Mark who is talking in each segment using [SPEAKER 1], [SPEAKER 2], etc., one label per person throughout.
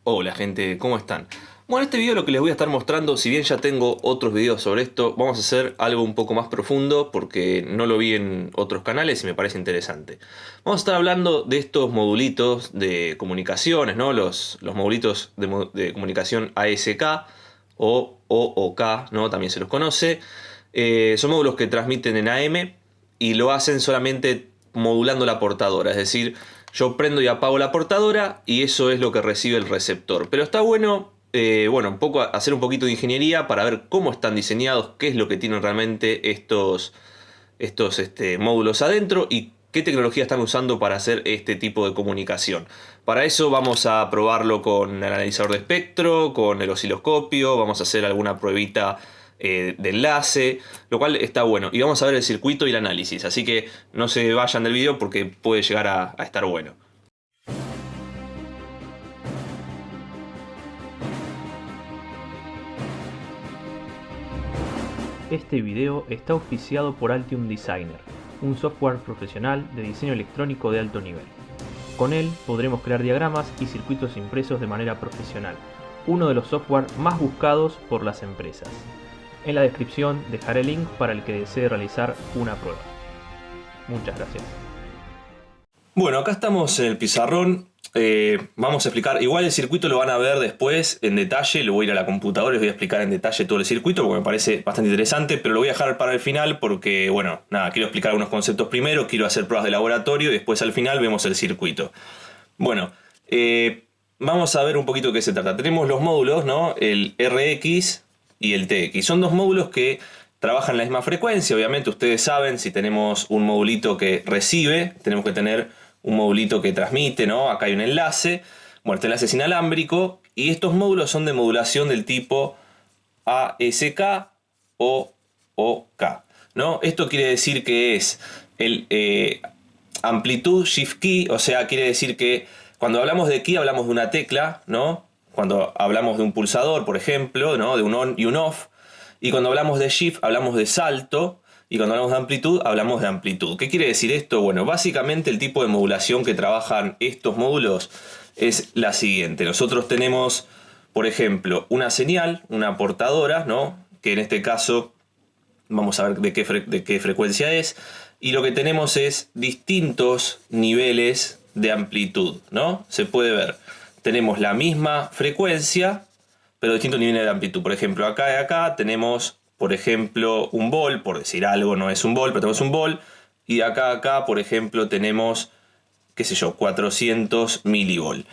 [SPEAKER 1] Hola gente, ¿cómo están? Bueno, en este video lo que les voy a estar mostrando, si bien ya tengo otros videos sobre esto, vamos a hacer algo un poco más profundo porque no lo vi en otros canales y me parece interesante. Vamos a estar hablando de estos modulitos de comunicaciones, ¿no? Los modulitos de comunicación ASK o OOK, ¿no? También se los conoce. Son módulos que transmiten en AM y lo hacen solamente modulando la portadora, es decir, yo prendo y apago la portadora y eso es lo que recibe el receptor. Pero está bueno, hacer un poquito de ingeniería para ver cómo están diseñados, qué es lo que tienen realmente estos módulos adentro y qué tecnología están usando para hacer este tipo de comunicación. Para eso vamos a probarlo con el analizador de espectro, con el osciloscopio, vamos a hacer alguna pruebita de enlace, lo cual está bueno. Y vamos a ver el circuito y el análisis, así que no se vayan del video porque puede llegar a estar bueno.
[SPEAKER 2] Este video está auspiciado por Altium Designer, un software profesional de diseño electrónico de alto nivel. Con él podremos crear diagramas y circuitos impresos de manera profesional, uno de los software más buscados por las empresas. En la descripción dejaré el link para el que desee realizar una prueba. Muchas gracias.
[SPEAKER 1] Bueno, acá estamos en el pizarrón. Vamos a explicar, igual el circuito lo van a ver después en detalle, lo voy a ir a la computadora y les voy a explicar en detalle todo el circuito porque me parece bastante interesante, pero lo voy a dejar para el final porque, bueno, nada, quiero explicar algunos conceptos primero, quiero hacer pruebas de laboratorio y después al final vemos el circuito. Bueno, vamos a ver un poquito de qué se trata. Tenemos los módulos, ¿no? El RX y el TX. Son dos módulos que trabajan la misma frecuencia, obviamente ustedes saben, si tenemos un modulito que recibe, tenemos que tener un modulito que transmite, ¿no? Acá hay un enlace. Bueno, este enlace es inalámbrico y estos módulos son de modulación del tipo ASK o OK, ¿no? Esto quiere decir que es el amplitud shift key, o sea, quiere decir que cuando hablamos de key hablamos de una tecla, ¿no? Cuando hablamos de un pulsador, por ejemplo, ¿no? De un on y un off. Y cuando hablamos de shift hablamos de salto. Y cuando hablamos de amplitud, hablamos de amplitud. ¿Qué quiere decir esto? Bueno, básicamente el tipo de modulación que trabajan estos módulos es la siguiente. Nosotros tenemos, por ejemplo, una señal, una portadora, ¿no? Que en este caso vamos a ver de qué frecuencia es. Y lo que tenemos es distintos niveles de amplitud, ¿no? Se puede ver. Tenemos la misma frecuencia, pero distintos niveles de amplitud. Por ejemplo, acá y acá tenemos, por ejemplo, un volt, por decir algo, no es un volt, pero tenemos un volt. Y acá, por ejemplo, tenemos, qué sé yo, 400 milivolt.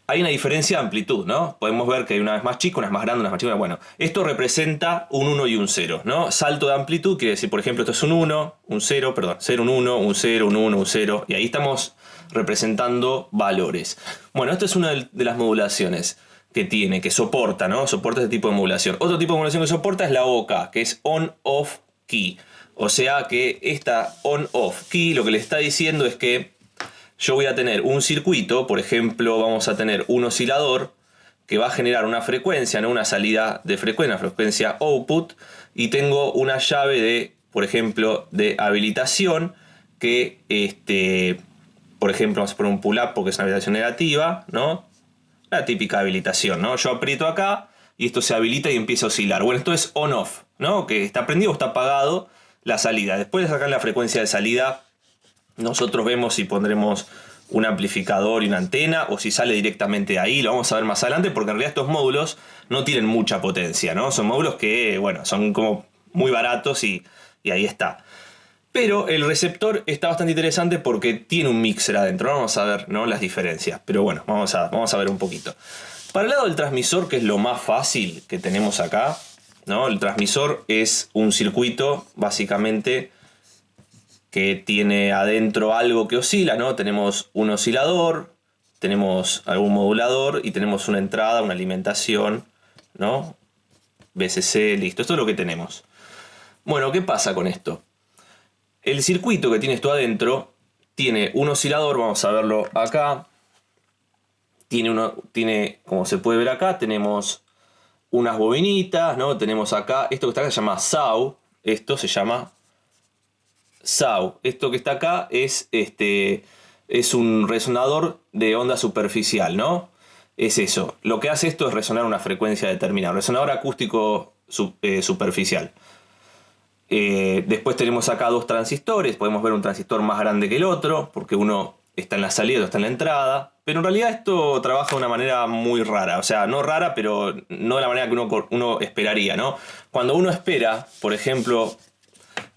[SPEAKER 1] Hay una diferencia de amplitud, ¿no? Podemos ver que hay una es más chica, una es más grande, una es más chica. Bueno, esto representa un 1 y un 0, ¿no? Salto de amplitud quiere decir, por ejemplo, esto es un 1, un 0, perdón, 0, un 1, un 0, un 1, un 0. Y ahí estamos representando valores. Bueno, esto es una de las modulaciones que tiene, que soporta, ¿no? Soporta este tipo de modulación. Otro tipo de modulación que soporta es la OK, que es on-off key. O sea que esta on-off key lo que le está diciendo es que yo voy a tener un circuito, por ejemplo, vamos a tener un oscilador que va a generar una frecuencia, ¿no? Una salida de frecuencia, una frecuencia output, y tengo una llave de, por ejemplo, de habilitación que, por ejemplo, vamos a poner un pull-up porque es una habilitación negativa, ¿no? La típica habilitación, ¿no? Yo aprieto acá y esto se habilita y empieza a oscilar. Bueno, esto es on-off, ¿no? Que está prendido o está apagado la salida. Después de sacar la frecuencia de salida, nosotros vemos si pondremos un amplificador y una antena o si sale directamente de ahí. Lo vamos a ver más adelante porque en realidad estos módulos no tienen mucha potencia, ¿no? Son módulos que, bueno, son como muy baratos y ahí está. Pero el receptor está bastante interesante porque tiene un mixer adentro. Vamos a ver, ¿no? Las diferencias. Pero bueno, vamos a ver un poquito. Para el lado del transmisor, que es lo más fácil que tenemos acá, ¿no? El transmisor es un circuito, básicamente, que tiene adentro algo que oscila, ¿no? Tenemos un oscilador, tenemos algún modulador y tenemos una entrada, una alimentación, ¿no? VCC, listo. Esto es lo que tenemos. Bueno, ¿qué pasa con esto? El circuito que tiene esto adentro tiene un oscilador, vamos a verlo acá. Tiene, como se puede ver acá, tenemos unas bobinitas, ¿no? Tenemos acá, esto que está acá se llama SAW, esto se llama SAW. Esto que está acá es un resonador de onda superficial, ¿no? es eso. Lo que hace esto es resonar una frecuencia determinada. Resonador acústico superficial. Después tenemos acá dos transistores. Podemos ver un transistor más grande que el otro, porque uno está en la salida y otro está en la entrada. Pero en realidad esto trabaja de una manera muy rara. O sea, no rara, pero no de la manera que uno esperaría, ¿no? Cuando uno espera, por ejemplo,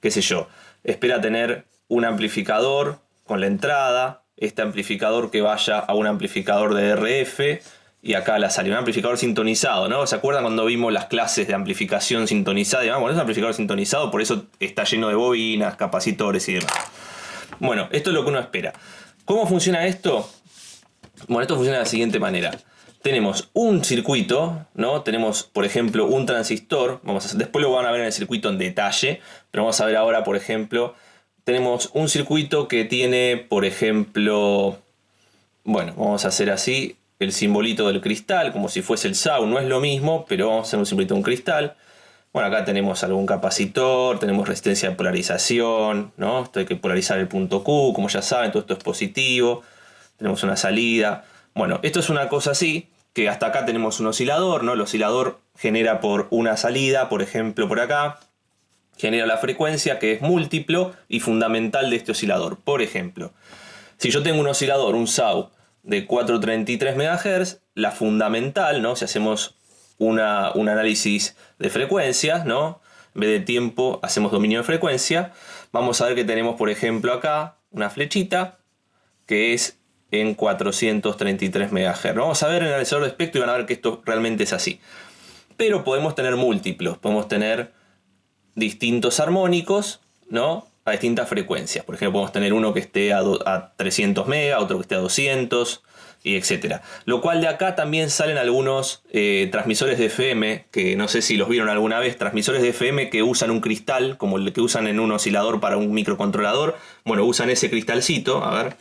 [SPEAKER 1] qué sé yo, espera tener un amplificador con la entrada, este amplificador que vaya a un amplificador de RF y acá la salida, un amplificador sintonizado, ¿no? ¿Se acuerdan cuando vimos las clases de amplificación sintonizada? Y bueno, es un amplificador sintonizado, por eso está lleno de bobinas, capacitores y demás. Bueno, esto es lo que uno espera. ¿Cómo funciona esto? Bueno, esto funciona de la siguiente manera. Tenemos un circuito, ¿no? Tenemos, por ejemplo, un transistor. Después lo van a ver en el circuito en detalle, pero vamos a ver ahora, por ejemplo, tenemos un circuito que tiene, por ejemplo, bueno, vamos a hacer así, el simbolito del cristal, como si fuese el SAW. No es lo mismo, pero vamos a hacer un simbolito de un cristal. Bueno, acá tenemos algún capacitor, tenemos resistencia de polarización, ¿no? Esto hay que polarizar el punto Q, como ya saben, todo esto es positivo. Tenemos una salida. Bueno, esto es una cosa así, que hasta acá tenemos un oscilador, ¿no? El oscilador genera por una salida, por ejemplo, por acá, genera la frecuencia que es múltiplo y fundamental de este oscilador. Por ejemplo, si yo tengo un oscilador, un SAW, de 433 MHz, la fundamental, ¿no? Si hacemos un análisis de frecuencias, ¿no? En vez de tiempo, hacemos dominio de frecuencia. Vamos a ver que tenemos, por ejemplo, acá una flechita que es en 433 MHz. Vamos a ver en el analizador de espectro y van a ver que esto realmente es así. Pero podemos tener múltiplos, podemos tener distintos armónicos, ¿no? A distintas frecuencias. Por ejemplo, podemos tener uno que esté a 300 MHz, otro que esté a 200, y etcétera. Lo cual de acá también salen algunos transmisores de FM, que no sé si los vieron alguna vez, transmisores de FM que usan un cristal, como el que usan en un oscilador para un microcontrolador. Bueno, usan ese cristalcito, a ver,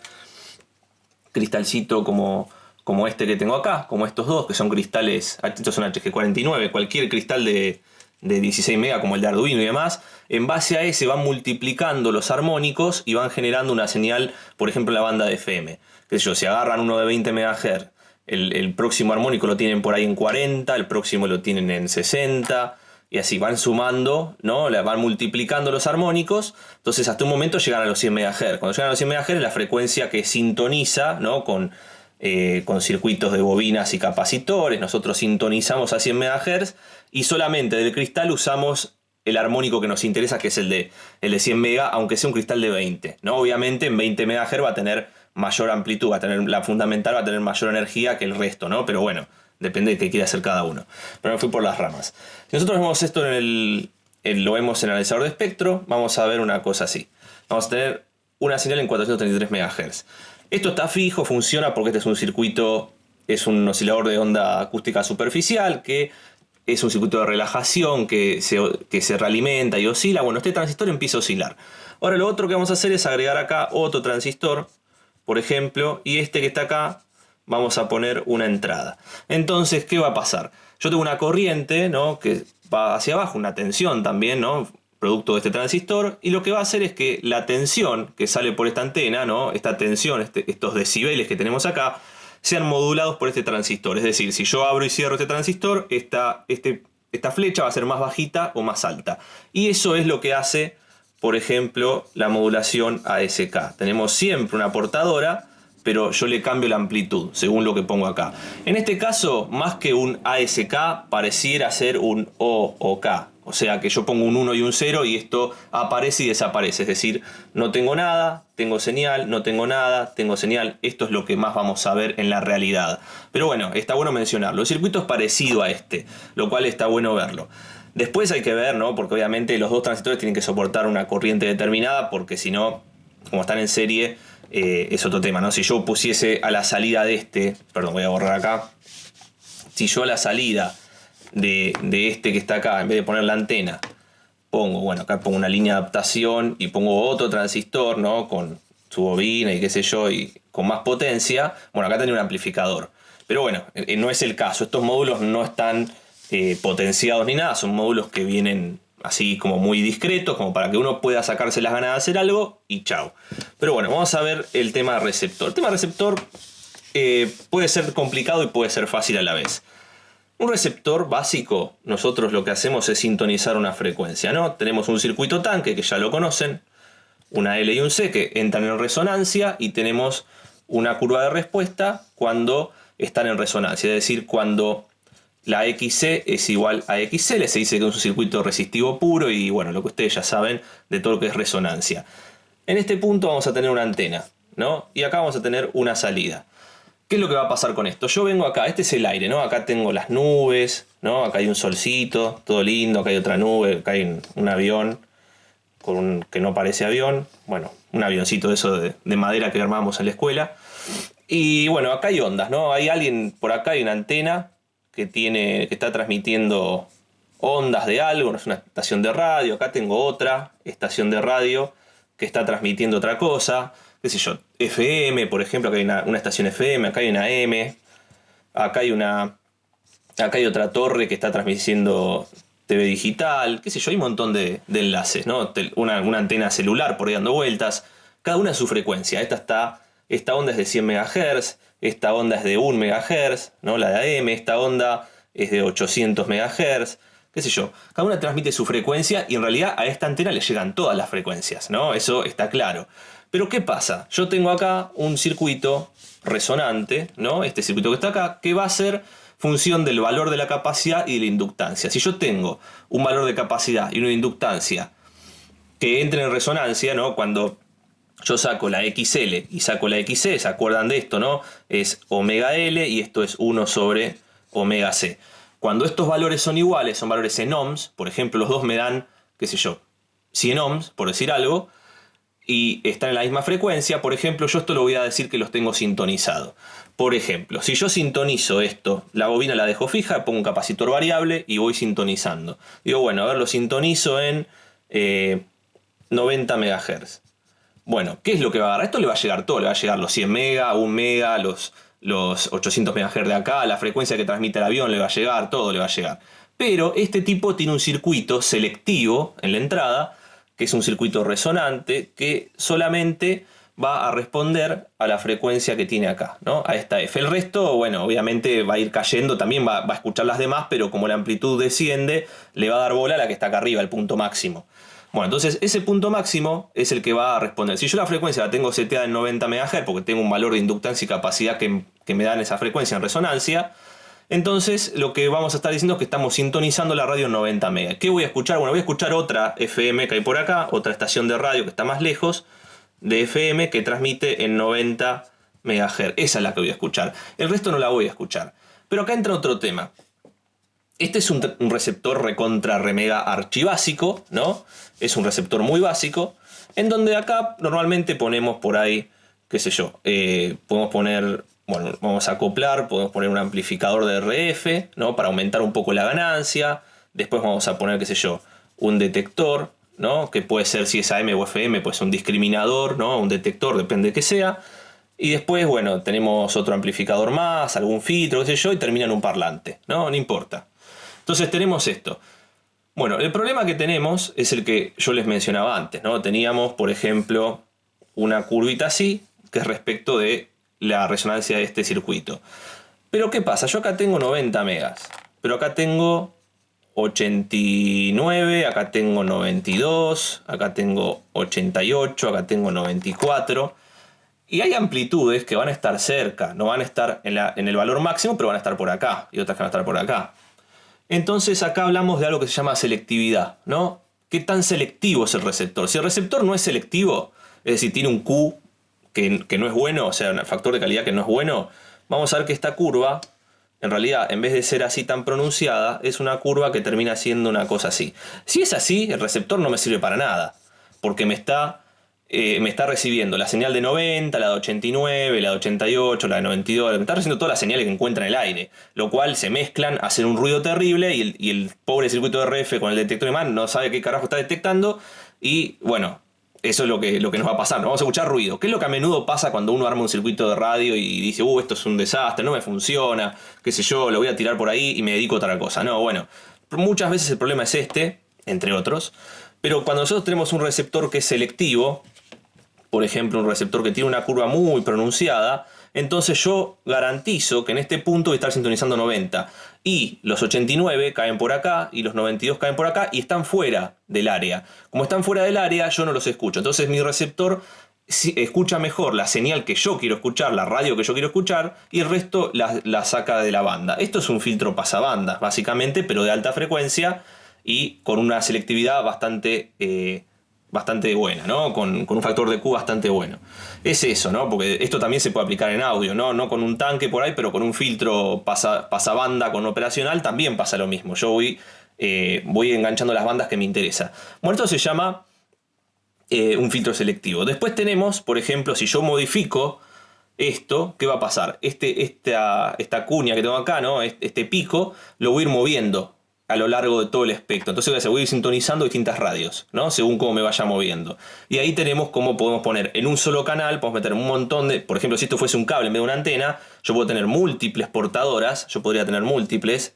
[SPEAKER 1] cristalcito como este que tengo acá, como estos dos, que son cristales, estos son HG49, cualquier cristal de 16 MHz como el de Arduino y demás. En base a ese van multiplicando los armónicos y van generando una señal, por ejemplo, en la banda de FM. Qué sé yo, si agarran uno de 20 MHz, el próximo armónico lo tienen por ahí en 40, el próximo lo tienen en 60, y así van sumando, ¿no? Van multiplicando los armónicos, entonces hasta un momento llegan a los 100 MHz. Cuando llegan a los 100 MHz es la frecuencia que sintoniza, ¿no? Con circuitos de bobinas y capacitores. Nosotros sintonizamos a 100 MHz y solamente del cristal usamos el armónico que nos interesa, que es el de 100 MHz, aunque sea un cristal de 20, ¿no? Obviamente en 20 MHz va a tener mayor amplitud, la fundamental va a tener mayor energía que el resto, ¿no? Pero bueno, depende de qué quiera hacer cada uno. Pero me fui por las ramas. Si nosotros vemos esto lo vemos en el analizador de espectro, vamos a ver una cosa así. Vamos a tener una señal en 433 MHz. Esto está fijo, funciona porque este es un circuito, es un oscilador de onda acústica superficial, que es un circuito de relajación que se realimenta y oscila. Bueno, este transistor empieza a oscilar. Ahora lo otro que vamos a hacer es agregar acá otro transistor, por ejemplo, y este que está acá vamos a poner una entrada. Entonces, ¿qué va a pasar? Yo tengo una corriente, ¿no? Que va hacia abajo, una tensión también, ¿no? Producto de este transistor, y lo que va a hacer es que la tensión que sale por esta antena, ¿no? Esta tensión, estos decibeles que tenemos acá, sean modulados por este transistor. Es decir, si yo abro y cierro este transistor, esta flecha va a ser más bajita o más alta. Y eso es lo que hace, por ejemplo, la modulación ASK. Tenemos siempre una portadora, pero yo le cambio la amplitud según lo que pongo acá. En este caso, más que un ASK, pareciera ser un OOK. O sea que yo pongo un 1 y un 0 y esto aparece y desaparece. Es decir, no tengo nada, tengo señal, no tengo nada, tengo señal. Esto es lo que más vamos a ver en la realidad. Pero bueno, está bueno mencionarlo. El circuito es parecido a este, lo cual está bueno verlo. Después hay que ver, ¿no? Porque obviamente los dos transistores tienen que soportar una corriente determinada, porque si no, como están en serie, es otro tema, ¿no? Si yo pusiese a la salida de este, perdón, voy a borrar acá. Si yo a la salida de este que está acá, en vez de poner la antena, acá pongo una línea de adaptación y pongo otro transistor, ¿no? Con su bobina y qué sé yo, y con más potencia, bueno, acá tenía un amplificador. Pero bueno, no es el caso. Estos módulos no están potenciados ni nada, son módulos que vienen así como muy discretos, como para que uno pueda sacarse las ganas de hacer algo y chao. Pero bueno, vamos a ver el tema receptor. El tema receptor puede ser complicado y puede ser fácil a la vez. Un receptor básico, nosotros lo que hacemos es sintonizar una frecuencia, ¿no? Tenemos un circuito tanque, que ya lo conocen, una L y un C que entran en resonancia, y tenemos una curva de respuesta cuando están en resonancia, es decir, cuando la XC es igual a XL, se dice que es un circuito resistivo puro, y bueno, lo que ustedes ya saben de todo lo que es resonancia. En este punto vamos a tener una antena, ¿no? Y acá vamos a tener una salida. ¿Qué es lo que va a pasar con esto? Yo vengo acá, este es el aire, ¿no? Acá tengo las nubes, ¿no? Acá hay un solcito, todo lindo, acá hay otra nube, acá hay un avión que no parece avión, bueno, un avioncito de eso de madera que armamos en la escuela. Y bueno, acá hay ondas, ¿no? Hay alguien por acá, hay una antena que está transmitiendo ondas de algo, no es una estación de radio. Acá tengo otra estación de radio que está transmitiendo otra cosa, qué sé yo, FM, por ejemplo, acá hay una estación FM, acá hay una M, acá hay otra torre que está transmitiendo TV digital, qué sé yo, hay un montón de enlaces, ¿no? Una antena celular por ahí dando vueltas, cada una a su frecuencia. Esta onda es de 100 MHz, esta onda es de 1 MHz, ¿no? La de AM, esta onda es de 800 MHz, qué sé yo. Cada una transmite su frecuencia y en realidad a esta antena le llegan todas las frecuencias, ¿no? Eso está claro. Pero ¿qué pasa? Yo tengo acá un circuito resonante, ¿no? Este circuito que está acá, que va a ser función del valor de la capacidad y de la inductancia. Si yo tengo un valor de capacidad y una inductancia que entren en resonancia, ¿no? Cuando yo saco la XL y saco la XC, ¿se acuerdan de esto, no? Es omega L y esto es 1 sobre omega C. Cuando estos valores son iguales, son valores en ohms, por ejemplo, los dos me dan, qué sé yo, 100 ohms, por decir algo, y están en la misma frecuencia, por ejemplo, yo esto lo voy a decir que los tengo sintonizados. Por ejemplo, si yo sintonizo esto, la bobina la dejo fija, pongo un capacitor variable y voy sintonizando. Digo, bueno, a ver, lo sintonizo en 90 MHz. Bueno, ¿qué es lo que va a agarrar? Esto le va a llegar todo, le va a llegar los 100 mega, 1 mega, los 800 MHz de acá, la frecuencia que transmite el avión le va a llegar, todo le va a llegar. Pero este tipo tiene un circuito selectivo en la entrada, que es un circuito resonante, que solamente va a responder a la frecuencia que tiene acá, ¿no? A esta F. El resto, bueno, obviamente va a ir cayendo, también va a escuchar las demás, pero como la amplitud desciende, le va a dar bola a la que está acá arriba, el punto máximo. Bueno, entonces ese punto máximo es el que va a responder. Si yo la frecuencia la tengo seteada en 90 MHz, porque tengo un valor de inductancia y capacidad que me dan esa frecuencia en resonancia, entonces lo que vamos a estar diciendo es que estamos sintonizando la radio en 90 MHz. ¿Qué voy a escuchar? Bueno, voy a escuchar otra FM que hay por acá, otra estación de radio que está más lejos, de FM, que transmite en 90 MHz. Esa es la que voy a escuchar. El resto no la voy a escuchar. Pero acá entra otro tema. Este es un receptor recontra remega archibásico, ¿no? Es un receptor muy básico, en donde acá normalmente ponemos por ahí, qué sé yo, podemos poner, bueno, vamos a acoplar, podemos poner un amplificador de RF, ¿no? Para aumentar un poco la ganancia. Después vamos a poner, qué sé yo, un detector, ¿no? Que puede ser, si es AM o FM, pues un discriminador, ¿no? Un detector, depende de qué sea. Y después, bueno, tenemos otro amplificador más, algún filtro, qué sé yo, y termina en un parlante, ¿no? No importa. Entonces tenemos esto. Bueno, el problema que tenemos es el que yo les mencionaba antes, ¿no? Teníamos, por ejemplo, una curvita así, que es respecto de la resonancia de este circuito. Pero ¿qué pasa? Yo acá tengo 90 megas, pero acá tengo 89, acá tengo 92, acá tengo 88, acá tengo 94. Y hay amplitudes que van a estar cerca, no van a estar en el valor máximo, pero van a estar por acá, y otras que van a estar por acá. Entonces acá hablamos de algo que se llama selectividad, ¿no? ¿Qué tan selectivo es el receptor? Si el receptor no es selectivo, es decir, tiene un Q que no es bueno, o sea, un factor de calidad que no es bueno, vamos a ver que esta curva, en realidad, en vez de ser así tan pronunciada, es una curva que termina siendo una cosa así. Si es así, el receptor no me sirve para nada, porque me está recibiendo la señal de 90, la de 89, la de 88, la de 92, me está recibiendo todas las señales que encuentra en el aire, lo cual se mezclan, hacen un ruido terrible y el pobre circuito de RF con el detector de man no sabe qué carajo está detectando y bueno, eso es lo que nos va a pasar, nos vamos a escuchar ruido, que es lo que a menudo pasa cuando uno arma un circuito de radio y dice, esto es un desastre, no me funciona, qué sé yo, lo voy a tirar por ahí y me dedico a otra cosa. No, bueno, muchas veces el problema es este, entre otros, pero cuando nosotros tenemos un receptor que es selectivo, por ejemplo, un receptor que tiene una curva muy pronunciada, entonces yo garantizo que en este punto voy a estar sintonizando 90. Y los 89 caen por acá y los 92 caen por acá y están fuera del área. Como están fuera del área, yo no los escucho. Entonces mi receptor escucha mejor la señal que yo quiero escuchar, la radio que yo quiero escuchar, y el resto la saca de la banda. Esto es un filtro pasabandas, básicamente, pero de alta frecuencia y con una selectividad bastante buena, ¿no? Con un factor de Q bastante bueno. Es eso, ¿no? Porque esto también se puede aplicar en audio, ¿no? No con un tanque por ahí, pero con un filtro pasabanda con operacional también pasa lo mismo. Yo voy enganchando las bandas que me interesa. Bueno, esto se llama un filtro selectivo. Después tenemos, por ejemplo, si yo modifico esto, ¿qué va a pasar? Esta cuña que tengo acá, ¿no? Este pico, lo voy a ir moviendo a lo largo de todo el espectro. Entonces voy a ir sintonizando distintas radios, ¿no? Según cómo me vaya moviendo. Y ahí tenemos cómo podemos poner en un solo canal, podemos meter un montón de... Por ejemplo, si esto fuese un cable en vez de una antena, yo puedo tener múltiples portadoras, yo podría tener múltiples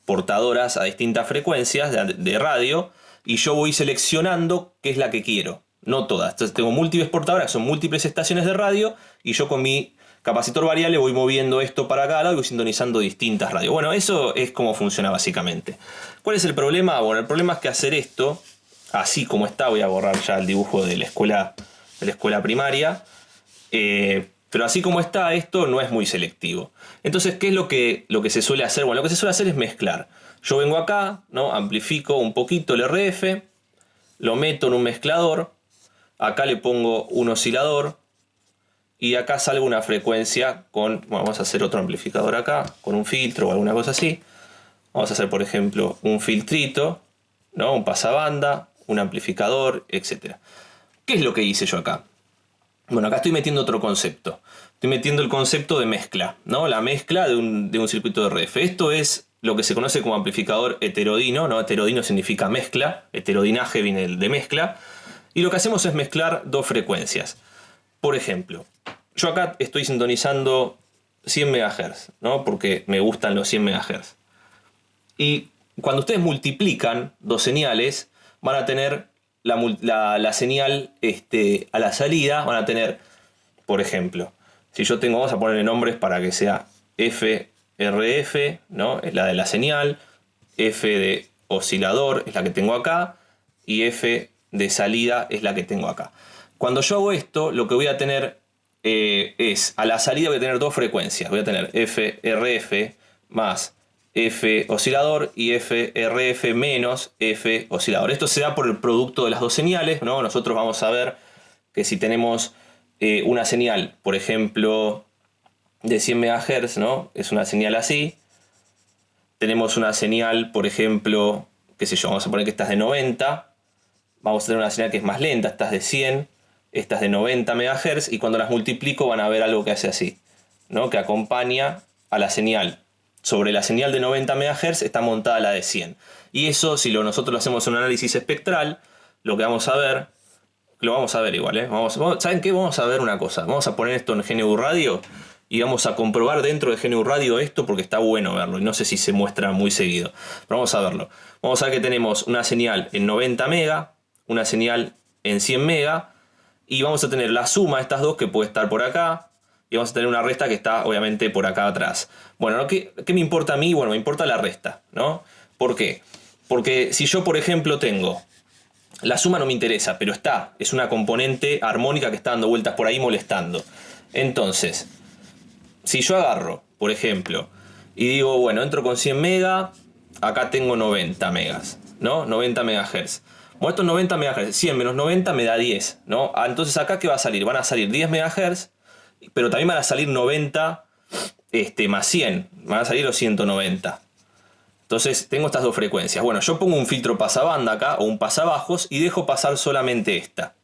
[SPEAKER 1] portadoras a distintas frecuencias de radio, y yo voy seleccionando qué es la que quiero. No todas. Entonces tengo múltiples portadoras, son múltiples estaciones de radio, y yo con mi capacitor variable voy moviendo esto para acá y voy sintonizando distintas radios. Bueno, eso es como funciona básicamente. ¿Cuál es el problema? Bueno, el problema es que hacer esto, así como está, voy a borrar ya el dibujo de la escuela primaria, pero así como está, esto no es muy selectivo. Entonces, ¿qué es lo que se suele hacer? Bueno, lo que se suele hacer es mezclar. Yo vengo acá, ¿no? Amplifico un poquito el RF, lo meto en un mezclador, acá le pongo un oscilador, y acá salgo una frecuencia con... Bueno, vamos a hacer otro amplificador acá, con un filtro o alguna cosa así. Vamos a hacer, por ejemplo, un filtrito, ¿no? Un pasabanda, un amplificador, etc. ¿Qué es lo que hice yo acá? Bueno, acá estoy metiendo otro concepto. Estoy metiendo el concepto de mezcla, ¿no? La mezcla de un circuito de RF. Esto es lo que se conoce como amplificador heterodino, ¿no? Heterodino significa mezcla, heterodinaje viene de mezcla. Y lo que hacemos es mezclar dos frecuencias. Por ejemplo, yo acá estoy sintonizando 100 MHz, ¿no? Porque me gustan los 100 MHz. Y cuando ustedes multiplican dos señales, van a tener la señal a la salida, van a tener, por ejemplo, si yo tengo, vamos a ponerle nombres para que sea FRF, ¿no? Es la de la señal, F de oscilador es la que tengo acá, y F de salida es la que tengo acá. Cuando yo hago esto, lo que voy a tener es, a la salida voy a tener dos frecuencias. Voy a tener FRF más F oscilador y FRF menos F oscilador. Esto se da por el producto de las dos señales, ¿no? Nosotros vamos a ver que si tenemos una señal, por ejemplo, de 100 MHz, ¿no? Es una señal así. Tenemos una señal, por ejemplo, qué sé yo, vamos a poner que esta es de 90. Vamos a tener una señal que es más lenta, esta es de 100. Esta es de 90 MHz y cuando las multiplico van a ver algo que hace así, ¿no? Que acompaña a la señal. Sobre la señal de 90 MHz está montada la de 100. Y eso, si nosotros lo hacemos en un análisis espectral, lo que vamos a ver, lo vamos a ver igual, ¿eh? ¿Saben qué? Vamos a ver una cosa. Vamos a poner esto en GNU Radio y vamos a comprobar dentro de GNU Radio esto porque está bueno verlo. Y no sé si se muestra muy seguido. Pero vamos a verlo. Vamos a ver que tenemos una señal en 90 MB, una señal en 100 MB. Y vamos a tener la suma de estas dos que puede estar por acá. Y vamos a tener una resta que está obviamente por acá atrás. Bueno, ¿qué me importa a mí? Bueno, me importa la resta, ¿no? ¿Por qué? Porque si yo, por ejemplo, tengo... La suma no me interesa, pero es una componente armónica que está dando vueltas por ahí molestando. Entonces, si yo agarro, por ejemplo, y digo, bueno, entro con 100 MB, acá tengo 90 megas, ¿no? 90 MHz. Bueno, estos 90 MHz, 100 menos 90 me da 10, ¿no? Entonces acá ¿qué va a salir? Van a salir 10 MHz, pero también van a salir 90 más 100, van a salir los 190. Entonces tengo estas dos frecuencias. Bueno, yo pongo un filtro pasabanda acá, o un pasabajos, y dejo pasar solamente esta.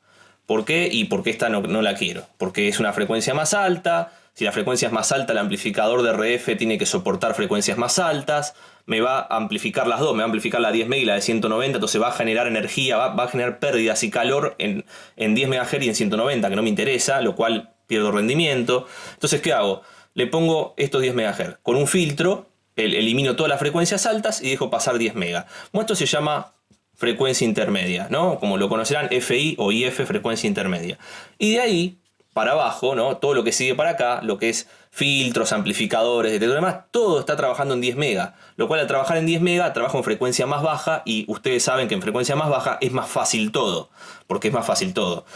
[SPEAKER 1] ¿Por qué? Y porque esta no la quiero. Porque es una frecuencia más alta. Si la frecuencia es más alta, el amplificador de RF tiene que soportar frecuencias más altas. Me va a amplificar las dos, me va a amplificar la 10 MHz y la de 190, entonces va a generar energía, va a generar pérdidas y calor en 10 MHz y en 190, que no me interesa, lo cual pierdo rendimiento. Entonces, ¿qué hago? Le pongo estos 10 MHz. Con un filtro, elimino todas las frecuencias altas y dejo pasar 10 MHz. Bueno, esto se llama frecuencia intermedia, ¿no? Como lo conocerán, FI o IF, frecuencia intermedia. Y de ahí para abajo, ¿no? Todo lo que sigue para acá, lo que es filtros, amplificadores, todo lo demás, todo está trabajando en 10 mega. Lo cual al trabajar en 10 mega trabaja en frecuencia más baja y ustedes saben que en frecuencia más baja es más fácil todo. Porque es más fácil todo.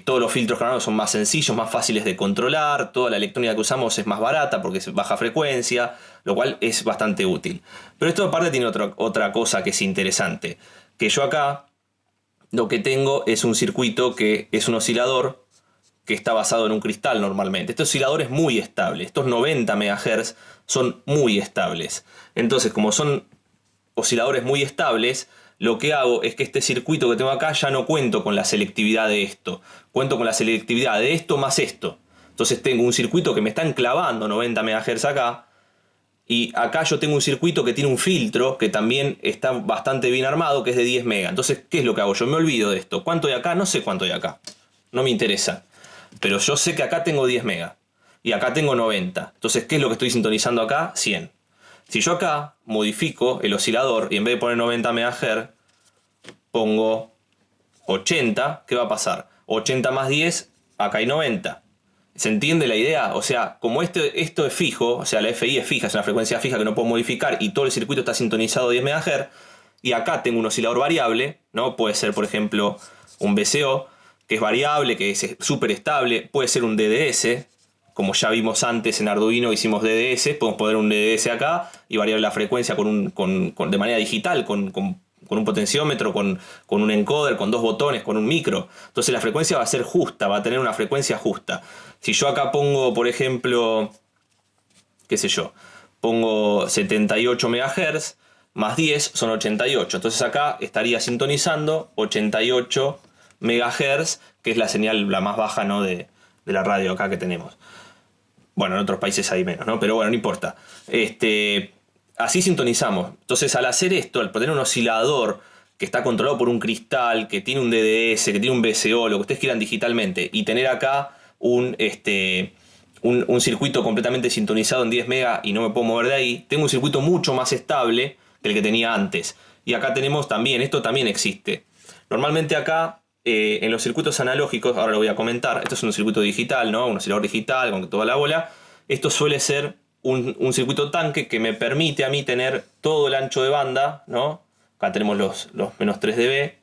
[SPEAKER 1] Todos los filtros que son más sencillos, más fáciles de controlar, toda la electrónica que usamos es más barata porque es baja frecuencia, lo cual es bastante útil. Pero esto aparte tiene otra cosa que es interesante. Que yo acá lo que tengo es un circuito que es un oscilador que está basado en un cristal normalmente. Este oscilador es muy estable. Estos 90 MHz son muy estables. Entonces, como son osciladores muy estables, lo que hago es que este circuito que tengo acá ya no cuento con la selectividad de esto. Cuento con la selectividad de esto más esto. Entonces tengo un circuito que me está enclavando 90 MHz acá. Y acá yo tengo un circuito que tiene un filtro que también está bastante bien armado, que es de 10 mega. Entonces, ¿qué es lo que hago? Yo me olvido de esto. ¿Cuánto hay acá? No sé cuánto hay acá. No me interesa. Pero yo sé que acá tengo 10 mega. Y acá tengo 90. Entonces, ¿qué es lo que estoy sintonizando acá? 100. Si yo acá modifico el oscilador y en vez de poner 90 MHz, pongo 80, ¿qué va a pasar? 80 más 10, acá hay 90. ¿Se entiende la idea? O sea, como esto es fijo, o sea, la FI es fija, es una frecuencia fija que no puedo modificar y todo el circuito está sintonizado a 10 MHz, y acá tengo un oscilador variable, ¿no? Puede ser, por ejemplo, un VCO, que es variable, que es súper estable, puede ser un DDS, como ya vimos antes en Arduino hicimos DDS, podemos poner un DDS acá y variar la frecuencia de manera digital, con un potenciómetro, con un encoder, con 2 botones, con un micro. Entonces la frecuencia va a ser justa, va a tener una frecuencia justa. Si yo acá pongo, por ejemplo, qué sé yo, pongo 78 MHz, más 10 son 88. Entonces acá estaría sintonizando 88 MHz, que es la señal la más baja, ¿no? de la radio acá que tenemos. Bueno, en otros países hay menos, ¿no? Pero bueno, no importa. Así sintonizamos. Entonces, al hacer esto, al poner un oscilador que está controlado por un cristal, que tiene un DDS, que tiene un VCO, lo que ustedes quieran digitalmente, y tener acá un circuito completamente sintonizado en 10 mega y no me puedo mover de ahí, tengo un circuito mucho más estable que el que tenía antes. Y acá tenemos también, esto también existe. Normalmente acá, en los circuitos analógicos, ahora lo voy a comentar, esto es un circuito digital, ¿no? Un oscilador digital con toda la bola. Esto suele ser un circuito tanque que me permite a mí tener todo el ancho de banda, ¿no? Acá tenemos los menos 3 dB.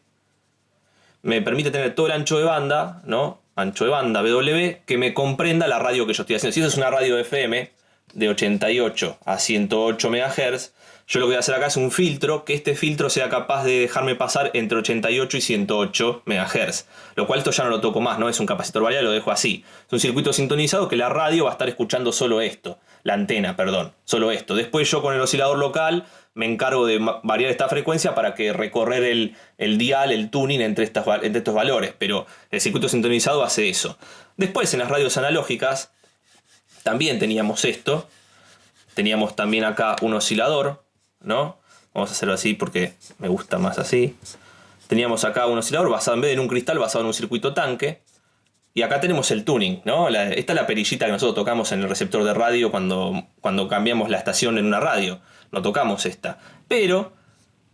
[SPEAKER 1] Me permite tener todo el ancho de banda, ¿no? Ancho de banda BW, que me comprenda la radio que yo estoy haciendo. Si eso es una radio FM de 88 a 108 MHz, yo lo que voy a hacer acá es un filtro, que este filtro sea capaz de dejarme pasar entre 88 y 108 MHz. Lo cual esto ya no lo toco más, no es un capacitor variable, lo dejo así. Es un circuito sintonizado que la radio va a estar escuchando solo esto. La antena, perdón, solo esto. Después yo con el oscilador local me encargo de variar esta frecuencia para que recorrer el dial, el tuning entre estos valores. Pero el circuito sintonizado hace eso. Después en las radios analógicas también teníamos esto. Teníamos también acá un oscilador, ¿no? Vamos a hacerlo así porque me gusta más así. Teníamos acá un oscilador basado, en vez de en un cristal, basado en un circuito tanque. Y acá tenemos el tuning, ¿no? Esta es la perillita que nosotros tocamos en el receptor de radio cuando cambiamos la estación en una radio. No tocamos esta. Pero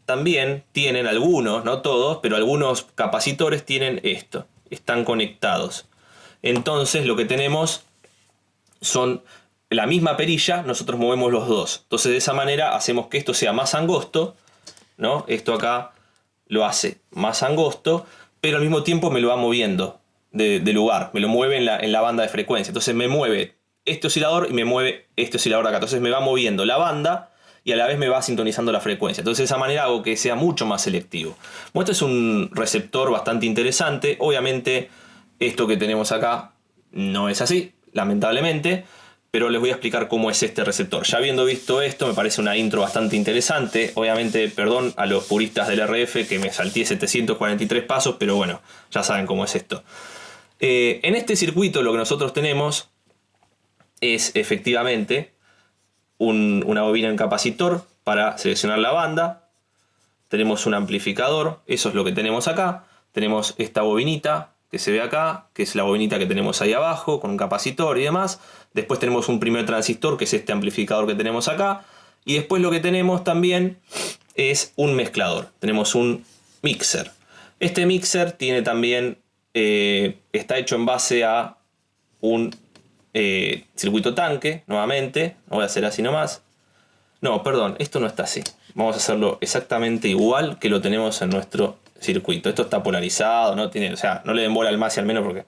[SPEAKER 1] también tienen algunos, no todos, pero algunos capacitores tienen esto. Están conectados. Entonces lo que tenemos son la misma perilla, nosotros movemos los dos. Entonces de esa manera hacemos que esto sea más angosto, ¿no? Esto acá lo hace más angosto, pero al mismo tiempo me lo va moviendo de lugar. Me lo mueve en la banda de frecuencia. Entonces me mueve este oscilador y me mueve este oscilador de acá. Entonces me va moviendo la banda y a la vez me va sintonizando la frecuencia. Entonces de esa manera hago que sea mucho más selectivo. Bueno, esto es un receptor bastante interesante. Obviamente esto que tenemos acá no es así, lamentablemente. Pero les voy a explicar cómo es este receptor. Ya habiendo visto esto, me parece una intro bastante interesante. Obviamente, perdón a los puristas del RF que me salté 743 pasos, pero bueno, ya saben cómo es esto. En este circuito lo que nosotros tenemos es efectivamente una bobina en capacitor para seleccionar la banda. Tenemos un amplificador, eso es lo que tenemos acá. Tenemos esta bobinita que se ve acá, que es la bobinita que tenemos ahí abajo, con un capacitor y demás. Después tenemos un primer transistor, que es este amplificador que tenemos acá. Y después lo que tenemos también es un mezclador. Tenemos un mixer. Este mixer tiene también, está hecho en base a un circuito tanque, nuevamente. Lo voy a hacer así nomás. No, perdón, esto no está así. Vamos a hacerlo exactamente igual que lo tenemos en nuestro circuito. Esto está polarizado, no tiene, o sea, no le den bola al más y al menos porque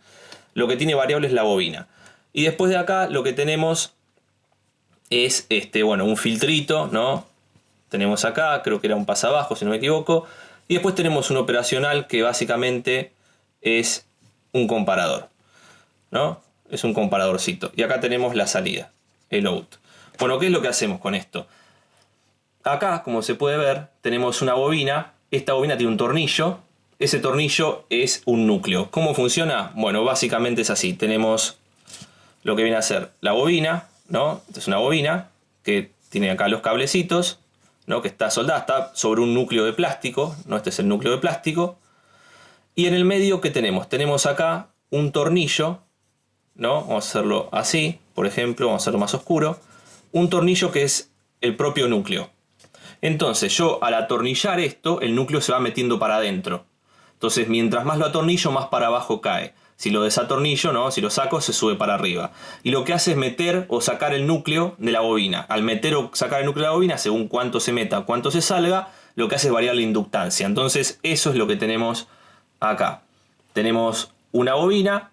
[SPEAKER 1] lo que tiene variable es la bobina. Y después de acá lo que tenemos es bueno, un filtrito, ¿no? Tenemos acá, creo que era un pasabajo si no me equivoco. Y después tenemos un operacional que básicamente es un comparador, ¿no? Es un comparadorcito. Y acá tenemos la salida, el out. Bueno, ¿qué es lo que hacemos con esto? Acá, como se puede ver, tenemos una bobina. Esta bobina tiene un tornillo. Ese tornillo es un núcleo. ¿Cómo funciona? Bueno, básicamente es así. Tenemos lo que viene a ser la bobina, ¿no? Esta es una bobina que tiene acá los cablecitos, ¿no? Que está soldada, está sobre un núcleo de plástico, ¿no? Este es el núcleo de plástico. Y en el medio, ¿qué tenemos? Tenemos acá un tornillo, ¿no? Vamos a hacerlo así, por ejemplo, vamos a hacerlo más oscuro. Un tornillo que es el propio núcleo. Entonces yo al atornillar esto, el núcleo se va metiendo para adentro. Entonces mientras más lo atornillo, más para abajo cae. Si lo desatornillo, ¿no? Si lo saco, se sube para arriba. Y lo que hace es meter o sacar el núcleo de la bobina. Al meter o sacar el núcleo de la bobina, según cuánto se meta, cuánto se salga, lo que hace es variar la inductancia. Entonces eso es lo que tenemos acá. Tenemos una bobina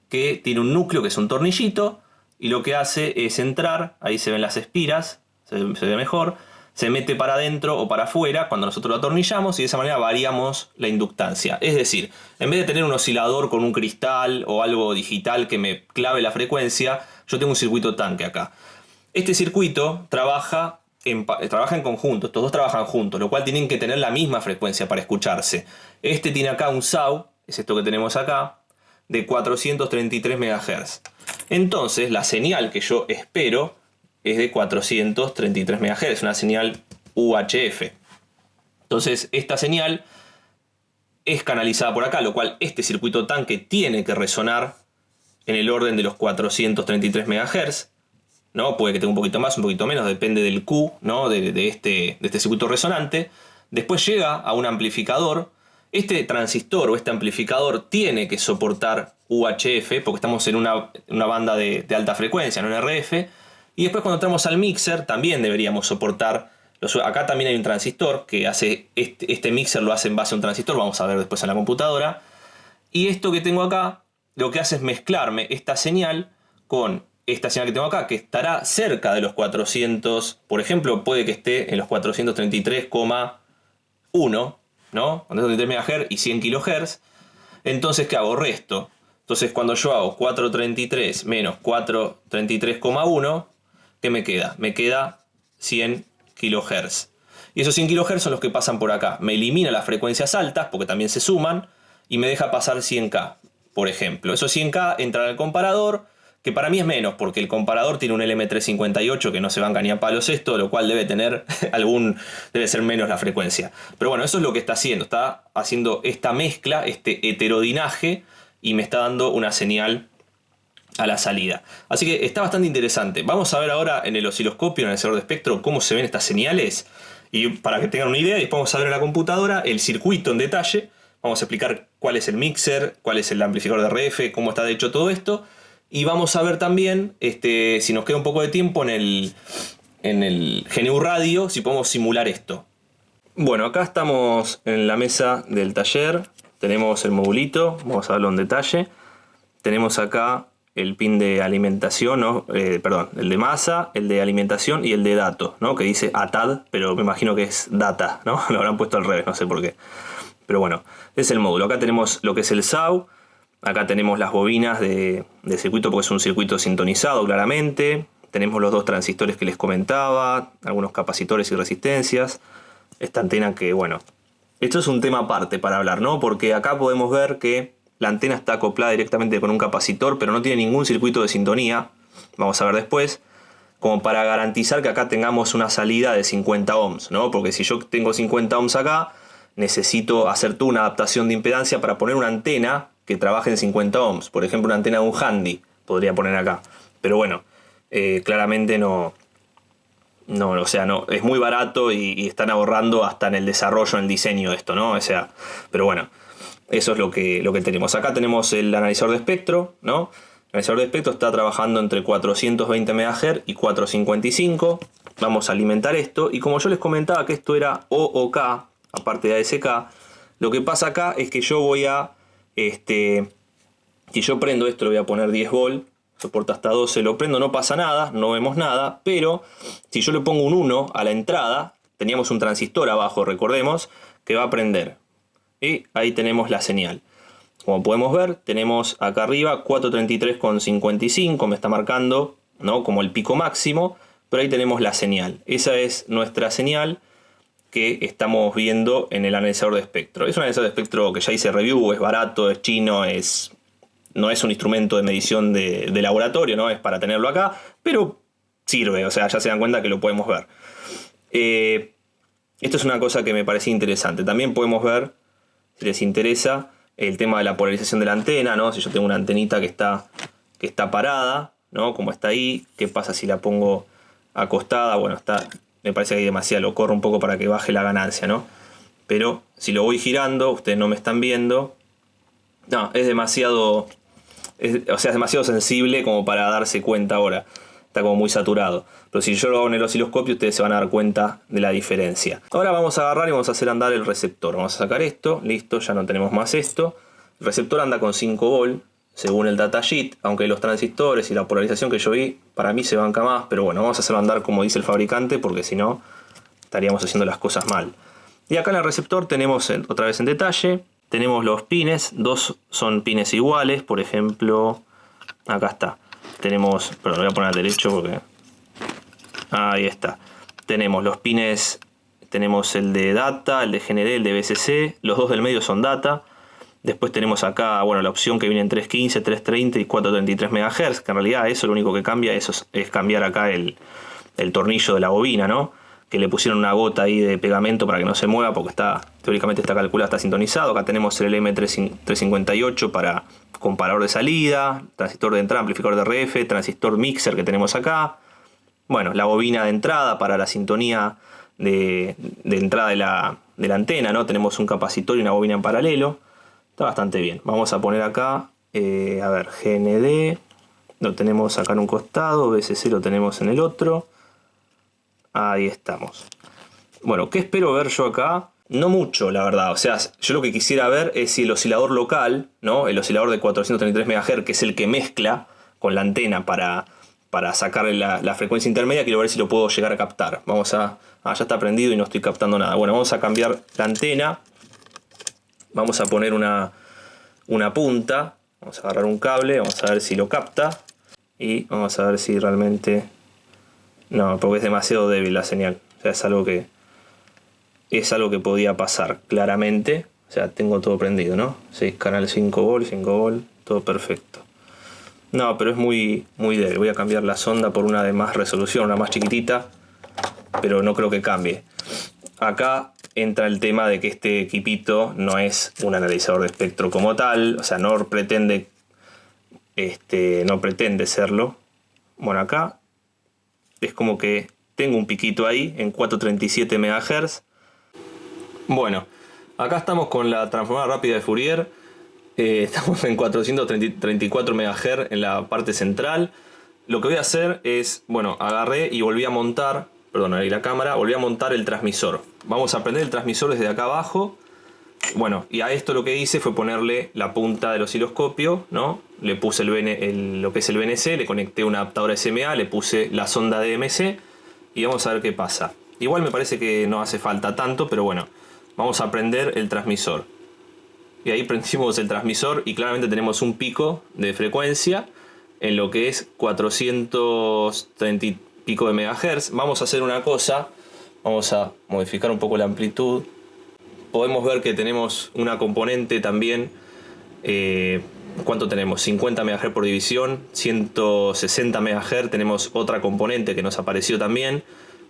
[SPEAKER 1] que tiene un núcleo que es un tornillito. Y lo que hace es entrar, ahí se ven las espiras, se ve mejor. Se mete para adentro o para afuera cuando nosotros lo atornillamos y de esa manera variamos la inductancia. Es decir, en vez de tener un oscilador con un cristal o algo digital que me clave la frecuencia, yo tengo un circuito tanque acá. Este circuito trabaja en conjunto, estos dos trabajan juntos, lo cual tienen que tener la misma frecuencia para escucharse. Este tiene acá un SAW, es esto que tenemos acá, de 433 MHz. Entonces la señal que yo espero es de 433 MHz, una señal UHF. Entonces esta señal es canalizada por acá, lo cual este circuito tanque tiene que resonar en el orden de los 433 MHz, ¿no? Puede que tenga un poquito más, un poquito menos, depende del Q, ¿no? de este circuito resonante. Después llega a un amplificador. Este transistor o este amplificador tiene que soportar UHF porque estamos en una banda de alta frecuencia, no en RF. Y después cuando entramos al mixer también deberíamos soportar. Acá también hay un transistor que hace este mixer lo hace en base a un transistor. Vamos a ver después en la computadora. Y esto que tengo acá lo que hace es mezclarme esta señal con esta señal que tengo acá, que estará cerca de los 400. Por ejemplo, puede que esté en los 433,1, ¿no? 433 MHz y 100 kHz. Entonces, ¿qué hago? Resto. Entonces, cuando yo hago 433 menos 433,1, ¿qué me queda? Me queda 100 kHz. Y esos 100 kHz son los que pasan por acá. Me elimina las frecuencias altas, porque también se suman, y me deja pasar 100K, por ejemplo. Esos 100K entran al comparador, que para mí es menos, porque el comparador tiene un LM358 que no se banca ni a palos esto, lo cual debe tener debe ser menos la frecuencia. Pero bueno, eso es lo que está haciendo esta mezcla, este heterodinaje, y me está dando una señal a la salida. Así que está bastante interesante. Vamos a ver ahora en el osciloscopio, en el sensor de espectro, cómo se ven estas señales. Y para que tengan una idea, después vamos a ver en la computadora el circuito en detalle. Vamos a explicar cuál es el mixer, cuál es el amplificador de RF, cómo está hecho todo esto. Y vamos a ver también, si nos queda un poco de tiempo, en el GNU Radio, si podemos simular esto. Bueno, acá estamos en la mesa del taller. Tenemos el modulito, vamos a verlo en detalle. Tenemos acá el pin de alimentación, ¿no? El de masa, el de alimentación y el de datos, ¿no? Que dice ATAD, pero me imagino que es data, ¿no? Lo habrán puesto al revés, no sé por qué. Pero bueno, es el módulo. Acá tenemos lo que es el SAW. Acá tenemos las bobinas de circuito porque es un circuito sintonizado claramente. Tenemos los dos transistores que les comentaba, algunos capacitores y resistencias. Esta antena que, bueno, esto es un tema aparte para hablar, ¿no? Porque acá podemos ver que la antena está acoplada directamente con un capacitor, pero no tiene ningún circuito de sintonía. Vamos a ver después. Como para garantizar que acá tengamos una salida de 50 ohms, ¿no? Porque si yo tengo 50 ohms acá, necesito hacer toda una adaptación de impedancia para poner una antena que trabaje en 50 ohms. Por ejemplo, una antena de un handy podría poner acá. Pero bueno, claramente no, o sea, no, es muy barato y están ahorrando hasta en el desarrollo, en el diseño de esto, ¿no? O sea, pero bueno, eso es lo que tenemos. Acá tenemos el analizador de espectro, ¿no? analizador de espectro está trabajando entre 420 MHz y 455. Vamos a alimentar esto. Y como yo les comentaba que esto era OOK, aparte de ASK, lo que pasa acá es que yo voy a... si yo prendo esto, le voy a poner 10 volt. Soporta hasta 12, lo prendo, no pasa nada, no vemos nada. Pero si yo le pongo un 1 a la entrada, teníamos un transistor abajo, recordemos, que va a prender. Y ahí tenemos la señal. Como podemos ver, tenemos acá arriba 433,55, me está marcando, ¿no?, como el pico máximo, pero ahí tenemos la señal. Esa es nuestra señal que estamos viendo en el analizador de espectro. Es un analizador de espectro que ya hice review, es barato, es chino, no es un instrumento de medición de laboratorio, ¿no? Es para tenerlo acá, pero sirve, o sea, ya se dan cuenta que lo podemos ver. Esto es una cosa que me parecía interesante. También podemos ver, si les interesa, el tema de la polarización de la antena, ¿no? Si yo tengo una antenita que está parada, ¿no?, como está ahí, ¿qué pasa si la pongo acostada? Bueno, me parece que hay demasiado, lo corro un poco para que baje la ganancia, ¿no? Pero si lo voy girando, ustedes no me están viendo. No, es demasiado sensible como para darse cuenta ahora. Está como muy saturado. Pero si yo lo hago en el osciloscopio, ustedes se van a dar cuenta de la diferencia. Ahora vamos a agarrar y vamos a hacer andar el receptor. Vamos a sacar esto, listo, ya no tenemos más esto. El receptor anda con 5 volt, según el datasheet, aunque los transistores y la polarización que yo vi, para mí se banca más. Pero bueno, vamos a hacerlo andar como dice el fabricante, porque si no, estaríamos haciendo las cosas mal. Y acá en el receptor tenemos, otra vez en detalle, tenemos los pines. Dos son pines iguales, por ejemplo, acá está. Tenemos, perdón, lo voy a poner al derecho porque... ahí está. Tenemos los pines, tenemos el de data, el de GND, el de BCC. Los dos del medio son data. Después tenemos acá, bueno, la opción que viene en 315, 330 y 433 MHz, que en realidad eso lo único que cambia es cambiar acá el tornillo de la bobina, ¿no? Que le pusieron una gota ahí de pegamento para que no se mueva, porque teóricamente está calculado, está sintonizado. Acá tenemos el LM358 para comparador de salida, transistor de entrada, amplificador de RF, transistor mixer que tenemos acá. Bueno, la bobina de entrada para la sintonía de entrada de la antena, ¿no? Tenemos un capacitor y una bobina en paralelo. Está bastante bien. Vamos a poner acá, a ver, GND, lo tenemos acá en un costado, BCC lo tenemos en el otro. Ahí estamos. Bueno, ¿qué espero ver yo acá? No mucho, la verdad. O sea, yo lo que quisiera ver es si el oscilador local, ¿no?, el oscilador de 433 MHz, que es el que mezcla con la antena para sacarle la frecuencia intermedia, quiero ver si lo puedo llegar a captar. Vamos a... ya está prendido y no estoy captando nada. Bueno, vamos a cambiar la antena. Vamos a poner una punta. Vamos a agarrar un cable, vamos a ver si lo capta. Y vamos a ver si realmente... no, porque es demasiado débil la señal. O sea, es algo que podía pasar claramente. O sea, tengo todo prendido, ¿no? 6 canal 5 volt, todo perfecto. No, pero es muy, muy débil. Voy a cambiar la sonda por una de más resolución, una más chiquitita. Pero no creo que cambie. Acá entra el tema de que este equipito no es un analizador de espectro como tal. O sea, no pretende serlo. Bueno, acá es como que tengo un piquito ahí en 437 MHz. Bueno, acá estamos con la transformadora rápida de Fourier. Estamos en 434 MHz en la parte central. Lo que voy a hacer es, bueno, agarré y volví a montar, perdón, ahí la cámara, volví a montar el transmisor. Vamos a prender el transmisor desde acá abajo. Bueno, y a esto lo que hice fue ponerle la punta del osciloscopio, ¿no? Le puse lo que es el BNC, le conecté un adaptador SMA, le puse la sonda DMC y vamos a ver qué pasa. Igual me parece que no hace falta tanto, pero bueno, vamos a prender el transmisor. Y ahí prendimos el transmisor y claramente tenemos un pico de frecuencia en lo que es 430 y pico de megahertz. Vamos a hacer una cosa, vamos a modificar un poco la amplitud. Podemos ver que tenemos una componente también, ¿cuánto tenemos? 50 MHz por división, 160 MHz, tenemos otra componente que nos apareció también,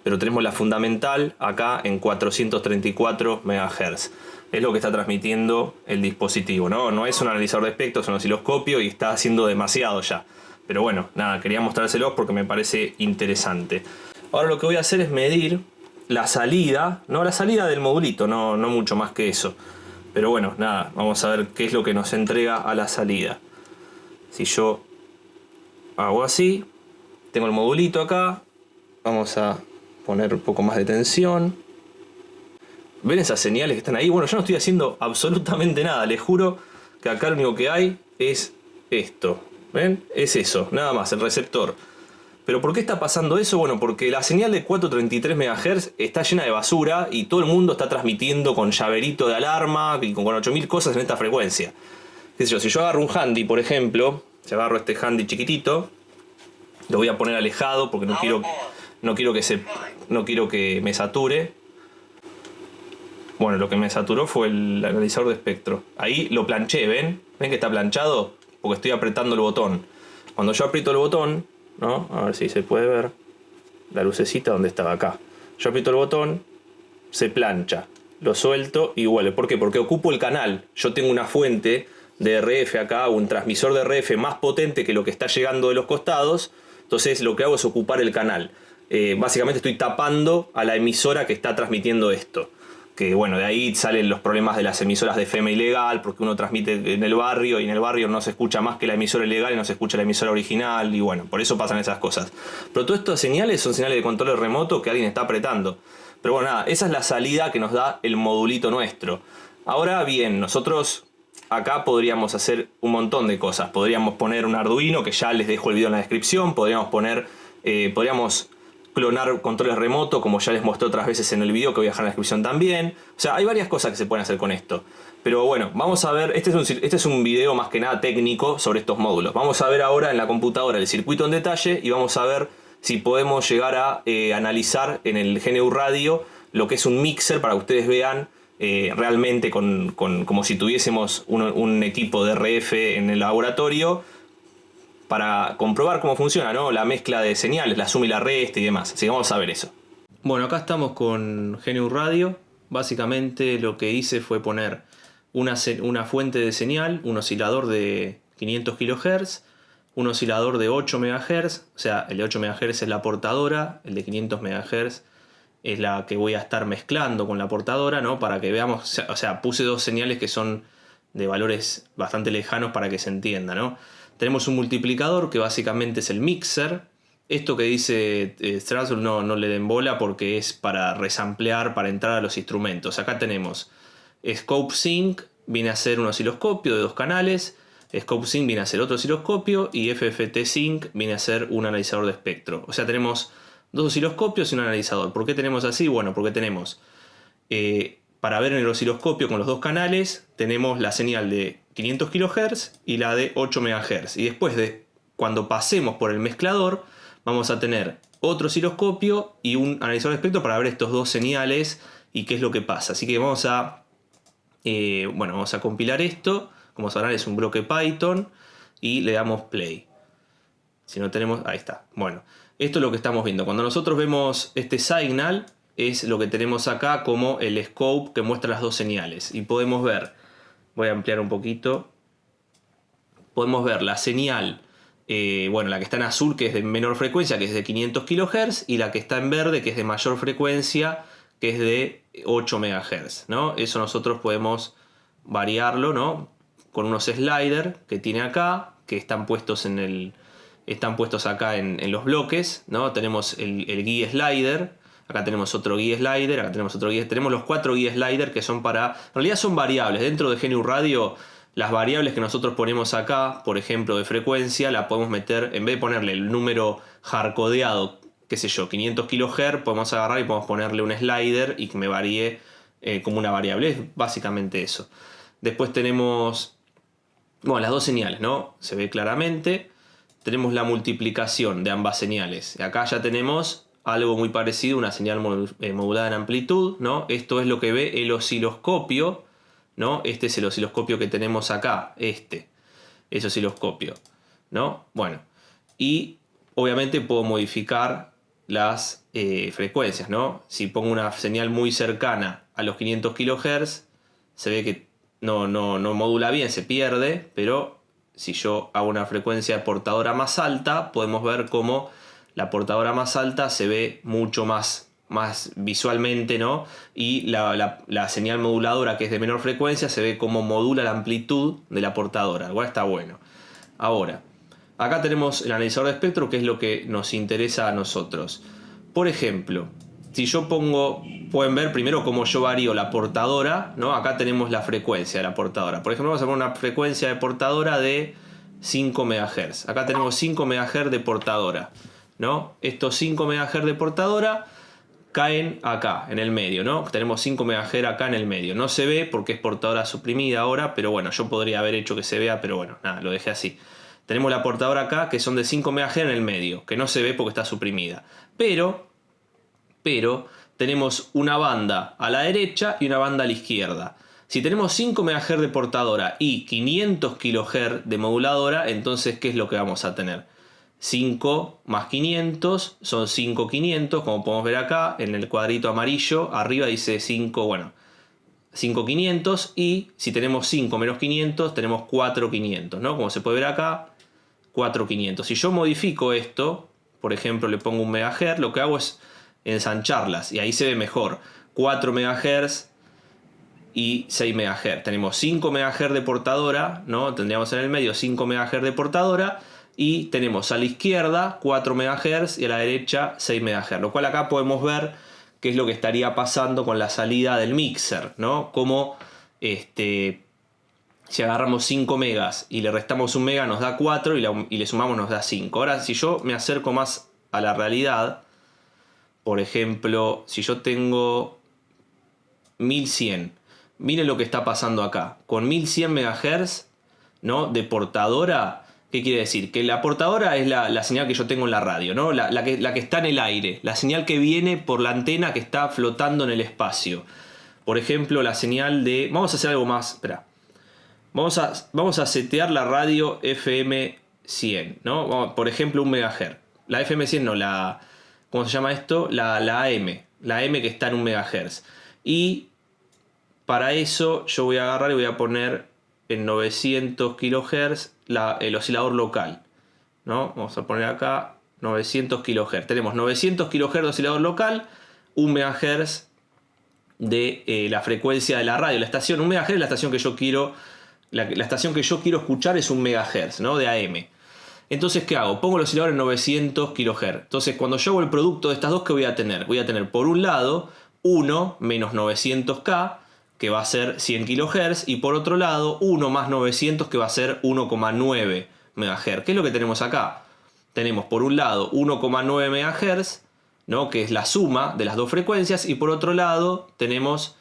[SPEAKER 1] pero tenemos la fundamental acá en 434 MHz. Es lo que está transmitiendo el dispositivo, ¿no? No es un analizador de espectro, es un osciloscopio y está haciendo demasiado ya. Pero bueno, nada, quería mostrárselos porque me parece interesante. Ahora lo que voy a hacer es medir la salida, no la salida del modulito, no mucho más que eso. Pero bueno, nada, vamos a ver qué es lo que nos entrega a la salida. Si yo Hago así. Tengo el modulito acá. Vamos a poner un poco más de tensión. ¿Ven esas señales que están ahí? Bueno, yo no estoy haciendo absolutamente nada. Les juro que acá lo único que hay es esto. ¿Ven? Es eso, nada más, el receptor. ¿Pero por qué está pasando eso? Bueno, porque la señal de 433 MHz está llena de basura y todo el mundo está transmitiendo con llaverito de alarma y con 8000 cosas en esta frecuencia. ¿Qué sé yo? Si yo agarro un handy, por ejemplo, si agarro este handy chiquitito, lo voy a poner alejado porque no quiero que me sature. Bueno, lo que me saturó fue el analizador de espectro. Ahí lo planché, ¿ven? ¿Ven que está planchado? Porque estoy apretando el botón. Cuando yo aprieto el botón, ¿no? A ver si se puede ver la lucecita donde estaba acá. Yo aprieto el botón, se plancha, lo suelto y vuelve. ¿Por qué? Porque ocupo el canal. Yo tengo una fuente de RF acá, un transmisor de RF más potente que lo que está llegando de los costados. Entonces lo que hago es ocupar el canal. Básicamente estoy tapando a la emisora que está transmitiendo esto. Que bueno, de ahí salen los problemas de las emisoras de FM ilegal, porque uno transmite en el barrio y en el barrio no se escucha más que la emisora ilegal y no se escucha la emisora original, y bueno, por eso pasan esas cosas. Pero todas estas señales son señales de control remoto que alguien está apretando. Pero bueno, nada, esa es la salida que nos da el modulito nuestro. Ahora bien, nosotros acá podríamos hacer un montón de cosas. Podríamos poner un Arduino, que ya les dejo el video en la descripción. Podríamos clonar controles remoto, como ya les mostré otras veces en el video, que voy a dejar en la descripción también. O sea, hay varias cosas que se pueden hacer con esto. Pero bueno, vamos a ver, este es un video más que nada técnico sobre estos módulos. Vamos a ver ahora en la computadora el circuito en detalle y vamos a ver si podemos llegar a analizar en el GNU Radio lo que es un mixer, para que ustedes vean realmente como si tuviésemos un equipo de RF en el laboratorio, para comprobar cómo funciona, ¿no? La mezcla de señales, la suma y la resta y demás. Así que vamos a ver eso. Bueno, acá estamos con GNU Radio. Básicamente lo que hice fue poner una fuente de señal, un oscilador de 500 kHz, un oscilador de 8 MHz, o sea, el de 8 MHz es la portadora, el de 500 MHz es la que voy a estar mezclando con la portadora, ¿no? Para que veamos, o sea, puse dos señales que son de valores bastante lejanos para que se entienda, ¿no? Tenemos un multiplicador que básicamente es el mixer. Esto que dice Strasbourg no le den bola porque es para resamplear, para entrar a los instrumentos. Acá tenemos Scope Sync, viene a ser un osciloscopio de 2 canales. Scope Sync viene a ser otro osciloscopio. Y FFT Sync viene a ser un analizador de espectro. O sea, tenemos dos osciloscopios y un analizador. ¿Por qué tenemos así? Bueno, porque tenemos... para ver en el osciloscopio con los dos canales tenemos la señal de 500 kHz y la de 8 MHz. Y después cuando pasemos por el mezclador vamos a tener otro osciloscopio y un analizador de espectro para ver estos dos señales y qué es lo que pasa. Así que vamos a compilar esto. Como sabrán, es un bloque Python y le damos play. Si no tenemos... ahí está. Bueno, esto es lo que estamos viendo. Cuando nosotros vemos este signal, es lo que tenemos acá como el scope que muestra las dos señales. Y podemos ver, voy a ampliar un poquito, podemos ver la señal, la que está en azul, que es de menor frecuencia, que es de 500 kHz, y la que está en verde, que es de mayor frecuencia, que es de 8 MHz, ¿no? Eso nosotros podemos variarlo, ¿no? Con unos sliders que tiene acá, que están puestos acá en los bloques, ¿no? Tenemos el GUI slider. Acá tenemos otro GUI slider, acá tenemos otro GUI. Tenemos los 4 GUI slider que son para... En realidad son variables. Dentro de GNU Radio, las variables que nosotros ponemos acá, por ejemplo, de frecuencia, la podemos meter, en vez de ponerle el número hardcodeado, qué sé yo, 500 kHz, podemos agarrar y podemos ponerle un slider y que me varíe como una variable. Es básicamente eso. Después tenemos, las dos señales, ¿no? Se ve claramente. Tenemos la multiplicación de ambas señales. Acá ya tenemos algo muy parecido, una señal modulada en amplitud, ¿no? Esto es lo que ve el osciloscopio, ¿no? Este es el osciloscopio que tenemos acá, ese osciloscopio, ¿no? Bueno, y obviamente puedo modificar las frecuencias, ¿no? Si pongo una señal muy cercana a los 500 kHz, se ve que no modula bien, se pierde, pero si yo hago una frecuencia portadora más alta, podemos ver cómo la portadora más alta se ve mucho más visualmente, ¿no? Y la señal moduladora, que es de menor frecuencia, se ve cómo modula la amplitud de la portadora. Igual está bueno. Ahora, Acá tenemos el analizador de espectro, que es lo que nos interesa a nosotros. Por ejemplo, si yo pongo, pueden ver primero cómo yo varío la portadora, ¿no? Acá tenemos la frecuencia de la portadora. Por ejemplo, vamos a poner una frecuencia de portadora de 5 MHz. Acá tenemos 5 MHz de portadora, ¿no? Estos 5 MHz de portadora caen acá, en el medio, ¿no? Tenemos 5 MHz acá en el medio. No se ve porque es portadora suprimida ahora, pero bueno, yo podría haber hecho que se vea, pero bueno, nada, lo dejé así. Tenemos la portadora acá, que son de 5 MHz en el medio, que no se ve porque está suprimida. Pero tenemos una banda a la derecha y una banda a la izquierda. Si tenemos 5 MHz de portadora y 500 kHz de moduladora, entonces, ¿qué es lo que vamos a tener? 5 más 500 son 5.500, como podemos ver acá en el cuadrito amarillo, arriba dice 5, bueno, 5.500, y si tenemos 5 menos 500 tenemos 4.500, ¿no? Como se puede ver acá, 4.500. Si yo modifico esto, por ejemplo le pongo 1 MHz, lo que hago es ensancharlas y ahí se ve mejor. 4 MHz y 6 MHz. Tenemos 5 MHz de portadora, ¿no? Tendríamos en el medio 5 MHz de portadora. Y tenemos a la izquierda 4 MHz y a la derecha 6 MHz. Lo cual acá podemos ver qué es lo que estaría pasando con la salida del mixer, ¿no? Como si agarramos 5 megas y le restamos 1 mega nos da 4 y le sumamos nos da 5. Ahora, si yo me acerco más a la realidad, por ejemplo, si yo tengo 1100, miren lo que está pasando acá. Con 1100 MHz, ¿no? De portadora. ¿Qué quiere decir? Que la portadora es la señal que yo tengo en la radio, ¿no? La que está en el aire, la señal que viene por la antena que está flotando en el espacio. Por ejemplo, la señal de... Vamos a hacer algo más, espera. Vamos a setear la radio FM 100, ¿no? Por ejemplo, 1 MHz. La FM 100 no, ¿cómo se llama esto? La AM. La AM que está en 1 MHz. Y para eso yo voy a agarrar y voy a poner en 900 kHz el oscilador local, ¿no? Vamos a poner acá 900 kHz. Tenemos 900 kHz de oscilador local, 1 MHz de la frecuencia de la radio, la estación. 1 MHz es la estación que yo quiero, la estación que yo quiero escuchar es 1 MHz, ¿no? De AM. Entonces, ¿qué hago? Pongo el oscilador en 900 kHz. Entonces, cuando yo hago el producto de estas dos, ¿qué voy a tener? Voy a tener por un lado 1 menos 900K, que va a ser 100 kHz, y por otro lado 1 más 900, que va a ser 1,9 MHz. ¿Qué es lo que tenemos acá? Tenemos por un lado 1,9 MHz, ¿no? Que es la suma de las dos frecuencias, y por otro lado tenemos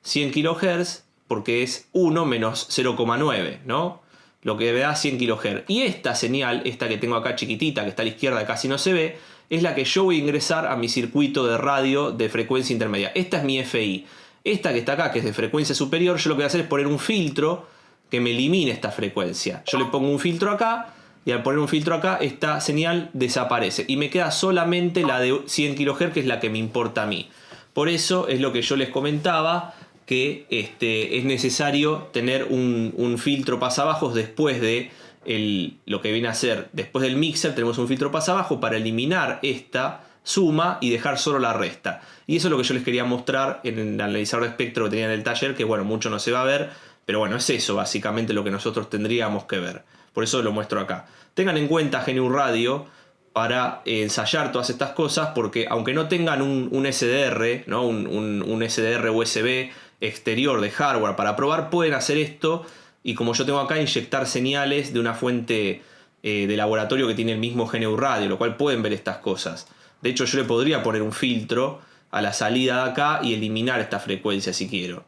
[SPEAKER 1] 100 kHz, porque es 1 menos 0,9, ¿no? Lo que da 100 kHz. Y esta señal, esta que tengo acá chiquitita, que está a la izquierda, que casi no se ve, es la que yo voy a ingresar a mi circuito de radio de frecuencia intermedia. Esta es mi FI. Esta que está acá, que es de frecuencia superior, yo lo que voy a hacer es poner un filtro que me elimine esta frecuencia. Yo le pongo un filtro acá, y al poner un filtro acá, esta señal desaparece. Y me queda solamente la de 100 kHz, que es la que me importa a mí. Por eso es lo que yo les comentaba, que es necesario tener un filtro pasabajos después de lo que viene a ser, después del mixer, tenemos un filtro pasabajo para eliminar esta suma y dejar solo la resta. Y eso es lo que yo les quería mostrar en el analizador de espectro que tenía en el taller, que bueno, mucho no se va a ver, pero bueno, es eso básicamente lo que nosotros tendríamos que ver. Por eso lo muestro acá. Tengan en cuenta GNU Radio para ensayar todas estas cosas, porque aunque no tengan un SDR, ¿no? un SDR USB exterior de hardware para probar, pueden hacer esto, y como yo tengo acá, inyectar señales de una fuente de laboratorio que tiene el mismo GNU Radio, lo cual pueden ver estas cosas. De hecho, yo le podría poner un filtro a la salida de acá y eliminar esta frecuencia si quiero.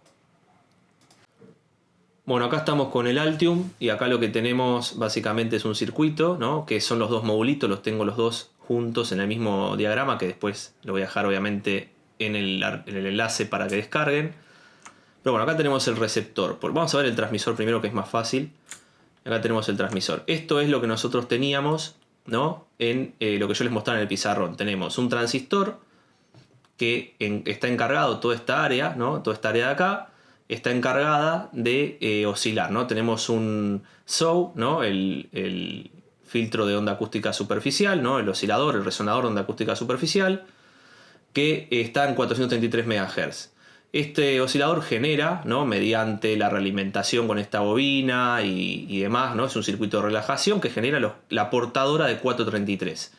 [SPEAKER 1] Bueno, acá estamos con el Altium, y acá lo que tenemos básicamente es un circuito, ¿no? Que son los dos modulitos, los tengo los dos juntos en el mismo diagrama, que después lo voy a dejar obviamente en el enlace para que descarguen. Pero bueno, acá tenemos el receptor. Vamos a ver el transmisor primero, que es más fácil. Acá tenemos el transmisor. Esto es lo que nosotros teníamos, ¿no? En lo que yo les mostraba en el pizarrón. Tenemos un transistor que está encargado, toda esta área, ¿no? Toda esta área de acá está encargada de oscilar, ¿no? Tenemos un SAW, ¿no? El filtro de onda acústica superficial, ¿no? El oscilador, el resonador de onda acústica superficial, que está en 433 MHz. Este oscilador genera, ¿no?, mediante la realimentación con esta bobina y demás, ¿no?, es un circuito de relajación que genera la portadora de 433.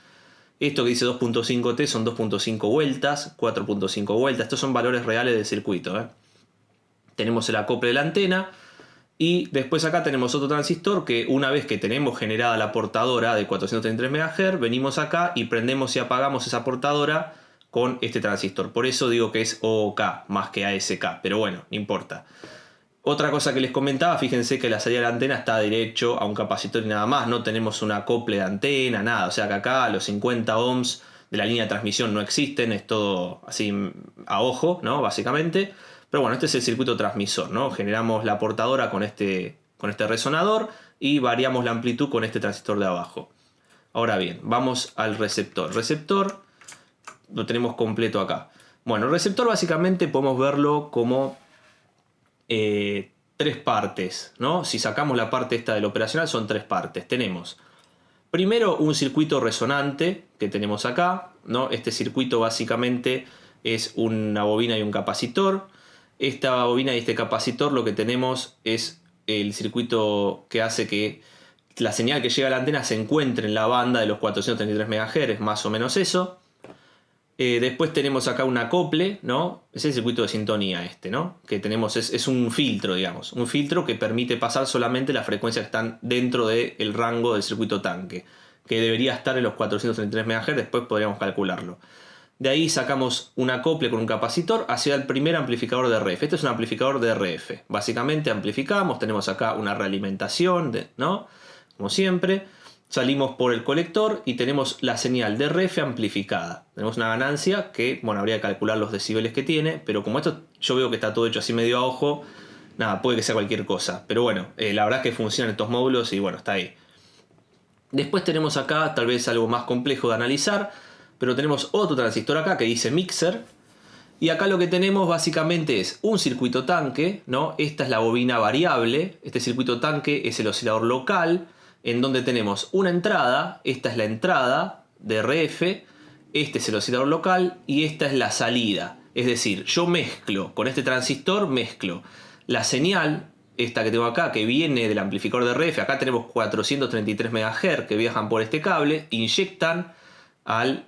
[SPEAKER 1] Esto que dice 2.5T son 2.5 vueltas, 4.5 vueltas. Estos son valores reales del circuito, ¿eh? Tenemos el acople de la antena. Y después acá tenemos otro transistor que una vez que tenemos generada la portadora de 433 MHz, venimos acá y prendemos y apagamos esa portadora con este transistor. Por eso digo que es OOK más que ASK, pero bueno, no importa. Otra cosa que les comentaba, fíjense que la salida de la antena está derecho a un capacitor y nada más. No tenemos un acople de antena, nada. O sea que acá los 50 ohms de la línea de transmisión no existen. Es todo así a ojo, ¿no?, básicamente. Pero bueno, este es el circuito transmisor, ¿no? Generamos la portadora con este resonador y variamos la amplitud con este transistor de abajo. Ahora bien, vamos al receptor. El receptor lo tenemos completo acá. Bueno, el receptor básicamente podemos verlo como tres partes, ¿no? Si sacamos la parte esta del operacional son tres partes. Tenemos primero un circuito resonante que tenemos acá, ¿no? Este circuito básicamente es una bobina y un capacitor. Esta bobina y este capacitor lo que tenemos es el circuito que hace que la señal que llega a la antena se encuentre en la banda de los 433 MHz, más o menos eso. Después tenemos acá un acople, ¿no? Es el circuito de sintonía este, ¿no? Que tenemos, es un filtro, digamos. Un filtro que permite pasar solamente las frecuencias que están dentro del rango del circuito tanque, que debería estar en los 433 MHz, después podríamos calcularlo. De ahí sacamos un acople con un capacitor hacia el primer amplificador de RF. Este es un amplificador de RF. Básicamente amplificamos, tenemos acá una realimentación, ¿no?, como siempre. Salimos por el colector y tenemos la señal de RF amplificada. Tenemos una ganancia que, bueno, habría que calcular los decibeles que tiene, pero como esto yo veo que está todo hecho así medio a ojo, nada, puede que sea cualquier cosa. Pero bueno, la verdad es que funcionan estos módulos y bueno, está ahí. Después tenemos acá tal vez algo más complejo de analizar, pero tenemos otro transistor acá que dice mixer. Y acá lo que tenemos básicamente es un circuito tanque, ¿no? Esta es la bobina variable. Este circuito tanque es el oscilador local, en donde tenemos una entrada, esta es la entrada de RF, este es el oscilador local y esta es la salida. Es decir, yo mezclo, con este transistor mezclo la señal, esta que tengo acá, que viene del amplificador de RF, acá tenemos 433 MHz que viajan por este cable, inyectan al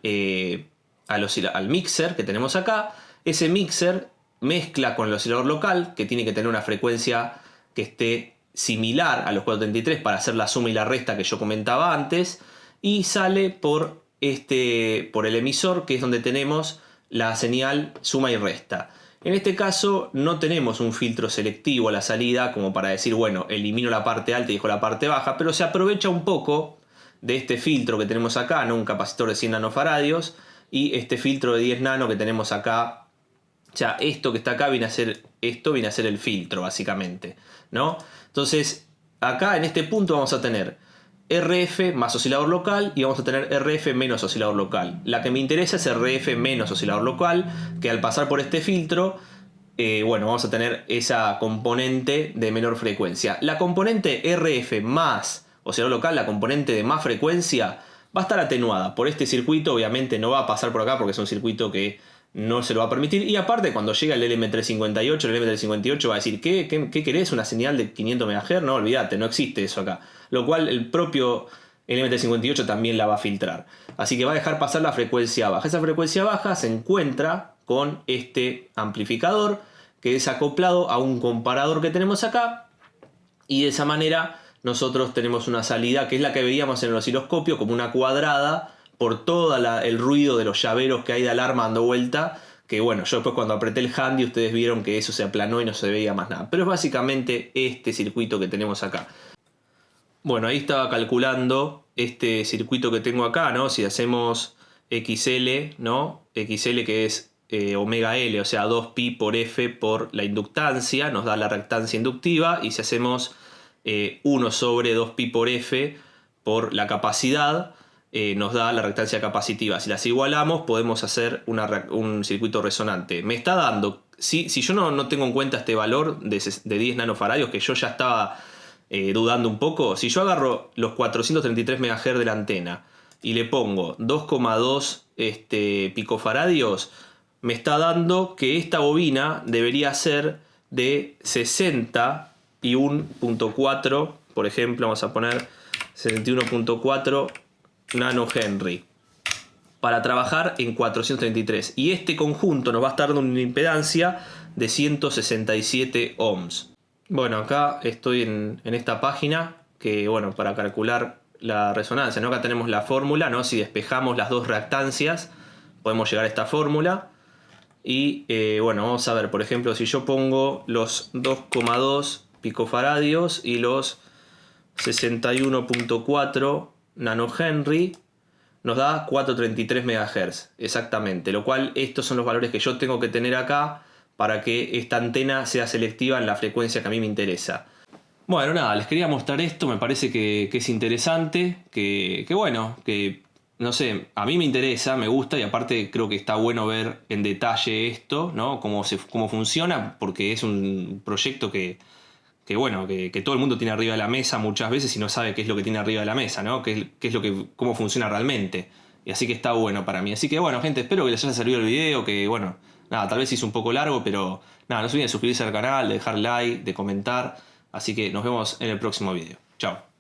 [SPEAKER 1] mixer que tenemos acá. Ese mixer mezcla con el oscilador local, que tiene que tener una frecuencia que esté similar a los 433 para hacer la suma y la resta que yo comentaba antes, y sale por el emisor, que es donde tenemos la señal suma y resta. En este caso no tenemos un filtro selectivo a la salida como para decir, bueno, elimino la parte alta y dejo la parte baja, pero se aprovecha un poco de este filtro que tenemos acá, ¿no?, un capacitor de 100 nanofaradios, y este filtro de 10 nano que tenemos acá. O sea, esto que está acá viene a ser el filtro, básicamente, ¿no? Entonces, acá en este punto vamos a tener RF más oscilador local y vamos a tener RF menos oscilador local. La que me interesa es RF menos oscilador local, que al pasar por este filtro, bueno, vamos a tener esa componente de menor frecuencia. La componente RF más oscilador local, la componente de más frecuencia, va a estar atenuada por este circuito. Obviamente no va a pasar por acá porque es un circuito que no se lo va a permitir. Y aparte, cuando llega el LM358, el LM358 va a decir, ¿qué querés? ¿Una señal de 500 MHz? No, olvídate, no existe eso acá. Lo cual el propio LM358 también la va a filtrar. Así que va a dejar pasar la frecuencia baja. Esa frecuencia baja se encuentra con este amplificador, que es acoplado a un comparador que tenemos acá. Y de esa manera nosotros tenemos una salida que es la que veíamos en el osciloscopio, como una cuadrada, por todo el ruido de los llaveros que hay de alarma dando vuelta, que bueno, yo después cuando apreté el handy ustedes vieron que eso se aplanó y no se veía más nada. Pero es básicamente este circuito que tenemos acá. Bueno, ahí estaba calculando este circuito que tengo acá, ¿no? Si hacemos XL, ¿no? XL que es omega L, o sea 2pi por F por la inductancia, nos da la reactancia inductiva, y si hacemos 1 sobre 2pi por F por la capacidad, nos da la reactancia capacitiva. Si las igualamos podemos hacer un circuito resonante. Me está dando, si yo no tengo en cuenta este valor de 10 nanofaradios, que yo ya estaba dudando un poco, si yo agarro los 433 MHz de la antena y le pongo 2,2 picofaradios, me está dando que esta bobina debería ser de 61.4, por ejemplo, vamos a poner 61.4 nanohenry, para trabajar en 433. Y este conjunto nos va a estar dando una impedancia de 167 ohms. Bueno, acá estoy en esta página que, bueno, para calcular la resonancia, ¿no? Acá tenemos la fórmula, ¿no? Si despejamos las dos reactancias, podemos llegar a esta fórmula. Y bueno, vamos a ver, por ejemplo, si yo pongo los 2,2 picofaradios y los 61.4 nanohenry, nos da 433 MHz, exactamente. Lo cual, estos son los valores que yo tengo que tener acá para que esta antena sea selectiva en la frecuencia que a mí me interesa. Bueno, nada, les quería mostrar esto, me parece que es interesante, que bueno, que no sé, a mí me interesa, me gusta, y aparte creo que está bueno ver en detalle esto, ¿no? Cómo funciona, porque es un proyecto que bueno, que todo el mundo tiene arriba de la mesa muchas veces y no sabe qué es lo que tiene arriba de la mesa, ¿no? Cómo funciona realmente. Y así que está bueno para mí. Así que bueno, gente, espero que les haya servido el video, que bueno, nada, tal vez hizo un poco largo, pero nada, no se olviden de suscribirse al canal, de dejar like, de comentar. Así que nos vemos en el próximo video. Chao.